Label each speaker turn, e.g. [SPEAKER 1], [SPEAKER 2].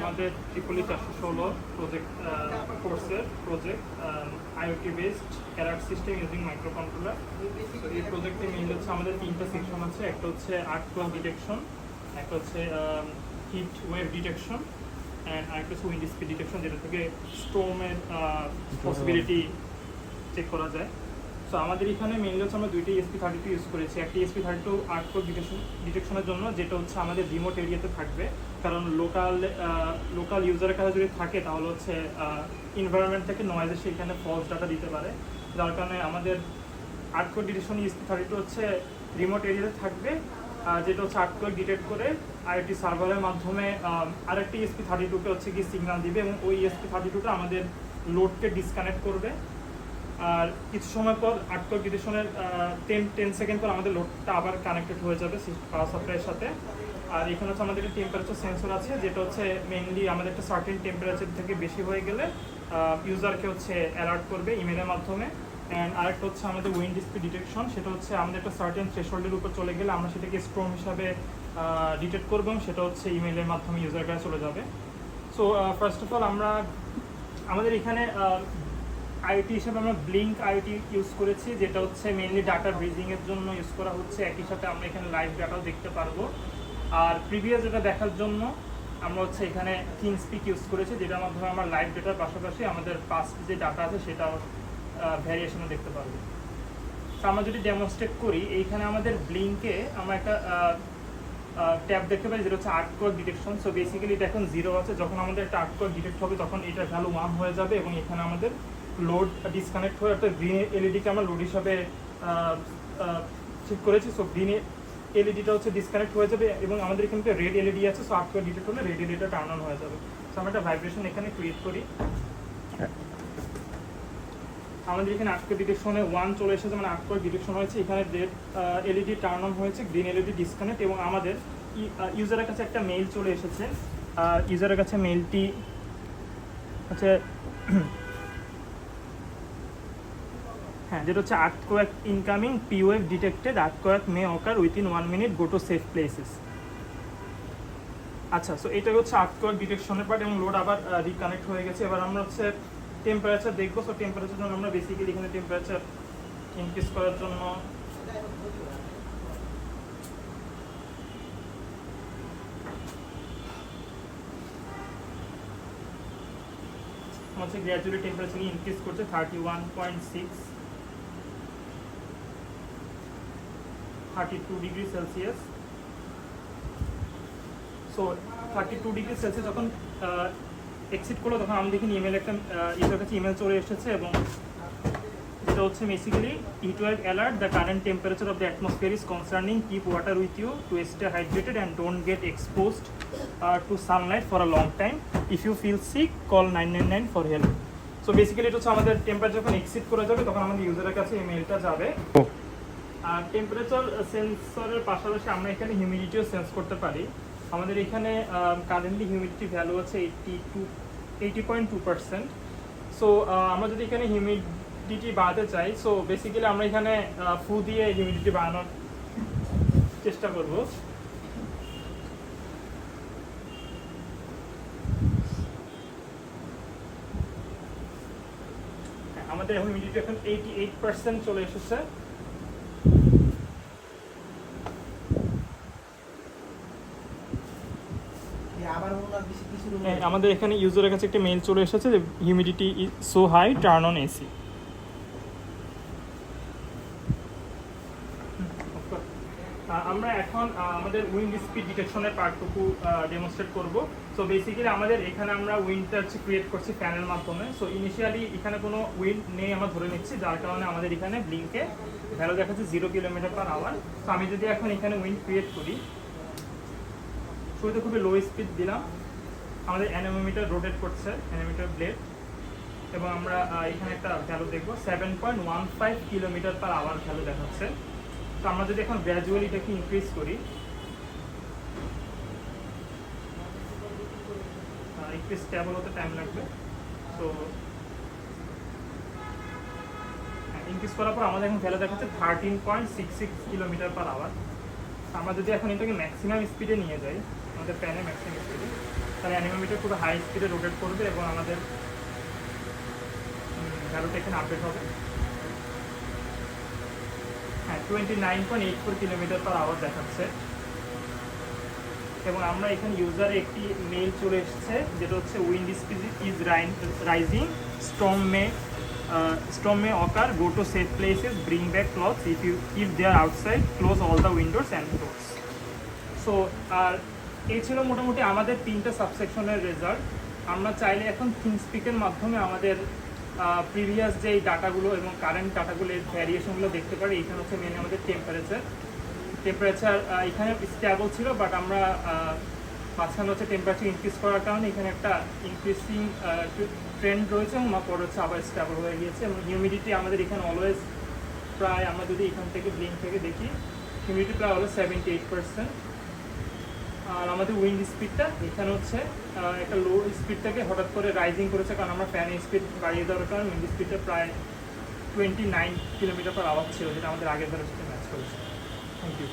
[SPEAKER 1] আমাদের Tripoli 416 project কোর্সের project IoT based alert system using micro controller. তো এই প্রজেক্টে মেইন হচ্ছে আমাদের তিনটা সেকশন আছে। একটা হচ্ছে আর্ট ক্লক ডিটেকশন, একটা হচ্ছে হিট ওয়েভ ডিটেকশন, অ্যান্ড আরেকটা হচ্ছে উইন্ড স্পিড ডিটেকশন, যেটা থেকে স্টোমের পসিবিলিটি চেক করা যায়। সো আমাদের এখানে মেইনলি হচ্ছে আমরা দুইটা ESP32 ইউজ করেছি। একটা ESP32 আর্ট ক্লক ডিটেকশনের জন্য, যেটা হচ্ছে আমাদের রিমোট এরিয়াতে থাকবে, কারণ লোকাল ইউজারের কাছে যদি থাকে তাহলে হচ্ছে এনভায়রনমেন্ট থেকে নয়েজে সেখানে ফলস ডাটা দিতে পারে, যার কারণে আমাদের আর্ট ক্লক ডিটেকশন ESP32 হচ্ছে রিমোট এরিয়াতে থাকবে, যেটা হচ্ছে আর্ট ক্লক ডিটেক্ট করে আইওটি সার্ভারের মাধ্যমে আরেকটি ESP32কে হচ্ছে কি সিগন্যাল দিবে, এবং ওই ESP32টা আমাদের লোডকে ডিসকানেক্ট করবে। আর কিছু সময় পর আর্ট ক্লক ডিটেকশনের 10 সেকেন্ড পর আমাদের লোডটা আবার কানেক্টেড হয়ে যাবে পাওয়ার সাপ্লাইয়ের সাথে। আর এখানে হচ্ছে আমাদের একটা টেম্পারেচার সেন্সর আছে, যেটা হচ্ছে মেইনলি আমাদের একটা সার্টেন টেম্পারেচার থেকে বেশি হয়ে গেলে ইউজারকে হচ্ছে অ্যালার্ট করবে ইমেলের মাধ্যমে। অ্যান্ড আরেকটা হচ্ছে আমাদের উইন্ড স্পিড ডিটেকশন, সেটা হচ্ছে আমাদের একটা সার্টেন থ্রেশহোল্ডের উপর চলে গেলে আমরা সেটাকে স্ট্রম হিসাবে ডিটেক্ট করবো, এবং সেটা হচ্ছে ইমেলের মাধ্যমে ইউজার কাছে চলে যাবে। সো ফার্স্ট অফ অল আমাদের এখানে আইওটি হিসেবে আমরা ব্লিঙ্ক আইওটি ইউজ করেছি, যেটা হচ্ছে মেইনলি ডাটা ব্রিজিংয়ের জন্য ইউজ করা হচ্ছে। একই সাথে আমরা এখানে লাইভ ডাটাও দেখতে পারবো। আর প্রিভিয়াস ডাটা দেখার জন্য আমরা হচ্ছে এখানে থিংস্পিক ইউজ করেছি, যেটার মাধ্যমে আমরা লাইভ ডাটার পাশাপাশি আমাদের পাস্ট যে ডাটা আছে সেটাও ভ্যারিয়েশনও দেখতে পারবো। তো আমরা যদি ডেমনস্ট্রেট করি, এইখানে আমাদের ব্লিঙ্কে আমরা একটা ট্যাব দেখতে পাই, যেটা হচ্ছে art clock detection. So basically এটা এখন 0 আছে। যখন আমাদের একটা আর্ট ক্লক ডিটেক্ট হবে তখন এটার ভ্যালু 1 হয়ে যাবে, এবং এখানে আমাদের লোড ডিসকানেক্ট হয়ে একটা গ্রিন এলইডিকে আমরা লোড হিসাবে ঠিক করেছি। সো গ্রিন এলইডিটা হচ্ছে ডিসকানেক্ট হয়ে যাবে, এবং আমাদের এখানে রেড এলইডি আছে। সো আর্ট ক্লক ডিটেক্ট হলে রেড এলইডিটা টার্ন অন হয়ে যাবে। সো আমরা একটা ভাইব্রেশন এখানে ক্রিয়েট করি। আমাদের এখানে আর্ট ক্লক ডিটেকশনে 1 চলে এসেছে, মানে আর্ট ক্লক ডিটেকশন হয়েছে। এখানে রেড এলইডি টার্ন অন হয়েছে, গ্রিন এলইডি ডিসকানেক্ট, এবং আমাদের ইউজারের কাছে একটা মেইল চলে এসেছে। ইউজারের কাছে মেইলটি হচ্ছে যেটা হচ্ছে earthquake incoming, POF detected, earthquake May ochre within 1 minute, go to safe places. আচ্ছা, সো এটা হচ্ছে আর্থকোয়েক ডিটেকশনের পার্ট, এবং লোড আবার রিকানেক্ট হয়ে গেছে। এবার আমরা হচ্ছে টেম্পারেচার দেখবো। সো টেম্পারেচার জন্য আমরা বেসিক্যালি এখানে টেম্পারেচার ইনক্রিজ করার জন্য হচ্ছে গ্র্যাজুয়ালি টেম্পারেচার ইনক্রিজ করছে 31.6, 32 degree Celsius. So 32 degree Celsius যখন এক্সিট করলো, তখন আমাদের এখানে ইমেল একটা ইউজারের কাছে ইমেল চলে এসেছে, এবং যেটা হচ্ছে basically heat wave alert, the current temperature of the atmosphere is concerning, keep water with you to stay hydrated and don't get exposed to sunlight for a long time, if you feel sick call 999 for help. So basically এটা হচ্ছে আমাদের temperature যখন exit করে যাবে তখন আমাদের ইউজারের কাছে ইমেলটা যাবে। আর টেম্পারেচার সেন্সরের পাশাপাশি আমরা এখানে হিউমিডিটিও সেন্স করতে পারি। আমাদের এখানে কারেন্টলি হিউমিডিটি ভ্যালু আছে 80.2%। সো আমরা যদি এখানে হিউমিডিটি বাড়াতে চাই, সো বেসিক্যালি আমরা এখানে ফু দিয়ে হিউমিডিটি বাড়ানোর চেষ্টা করব। আমাদের হিউমিডিটি এখন 88% চলে এসেছে। আমাদের এখানে ইউজারের কাছে একটা মেইল চলে এসেছে যে humidity is so high, turn on AC. আমরা এখন আমাদের উইন্ড স্পিড ডিটেকশনের পার্টটুকু ডেমনস্ট্রেট করব। সো বেসিক্যালি আমাদের এখানে আমরা উইন্ডটা হচ্ছে ক্রিয়েট করছি ফ্যানের মাধ্যমে। সো ইনিশিয়ালি এখানে কোনো উইন্ড নেই আমরা ধরে নিচ্ছি, যার কারণে আমাদের এখানে ব্লিঙ্কে ভ্যালু দেখাচ্ছে 0 কিলোমিটার/আওয়ার। সো আমি যদি এখন এখানে উইন্ড ক্রিয়েট করি, শুরুতে খুবই লো স্পিড দিলাম, আমাদের অ্যানোমিটার রোটেট করছে, অ্যানোমিটার ব্লেড, এবং আমরা এখানে একটা ভ্যালু দেখবো 7.15 কিলোমিটার/আওয়ার ভ্যালু দেখাচ্ছে। তো আমরা যদি এখন গ্র্যাজুয়ালি এটাকে ইনক্রিজ করি, একটু স্টেবল হতে টাইম লাগবে। তো ইনক্রিজ করার পর আমাদের এখন ভ্যালু দেখাচ্ছে 13.66 কিলোমিটার/আওয়ার। আমরা যদি এখন এটাকে ম্যাক্সিমাম স্পিডে নিয়ে যাই, আমাদের ফ্যানে ম্যাক্সিমাম স্পিডে, তাহলে অ্যানিমোমিটার পুরো হাই স্পিডে রোটেট করবে এবং আমাদের ভ্যালুটা এখানে আপডেট হবে। হ্যাঁ, 29.84 কিলোমিটার পার আওয়ার দেখাচ্ছে। এবং আমরা এখানে ইউজারে একটি মেইল চলে এসেছে যেটা হচ্ছে wind speed is rising, storm may occur, go to safe places, bring back clothes, if they are outside, close all the windows and doors. So আর এই ছিল মোটামুটি আমাদের 3টা সাবসেকশনের রেজাল্ট। আমরা চাইলে এখন থিংস্পিকের মাধ্যমে আমাদের প্রিভিয়াস যেই ডাটাগুলো এবং কারেন্ট ডাটাগুলো এর ভ্যারিয়েশনগুলো দেখতে পারি। এখানে হচ্ছে মেনলি আমাদের টেম্পারেচার এখানে স্ট্যাবল ছিল, বাট আমরা মাঝখানে হচ্ছে টেম্পারেচার ইনক্রিজ করার কারণে এখানে একটা ইনক্রিজিং ট্রেন্ড রয়েছে এবং পরে হচ্ছে আবার স্ট্যাবল হয়ে গিয়েছে। এবং হিউমিডিটি আমাদের এখানে অলওয়েজ প্রায়, আমরা যদি এখান থেকে ব্লিঙ্ক থেকে দেখি, হিউমিডিটি প্রায় অলওয়েজ 78%। আর আমাদের উইন্ড স্পিডটা এখানে হচ্ছে একটা লো স্পিড থেকে হঠাৎ করে রাইজিং করেছে, কারণ আমরা ফ্যানের স্পিড বাড়িয়ে দেওয়ার কারণে উইন্ড স্পিডটা প্রায় 29 কিলোমিটার পার আওয়ার ছিল, যেটা আমাদের আগের ধরে সাথে ম্যাচ করেছে। Thank you.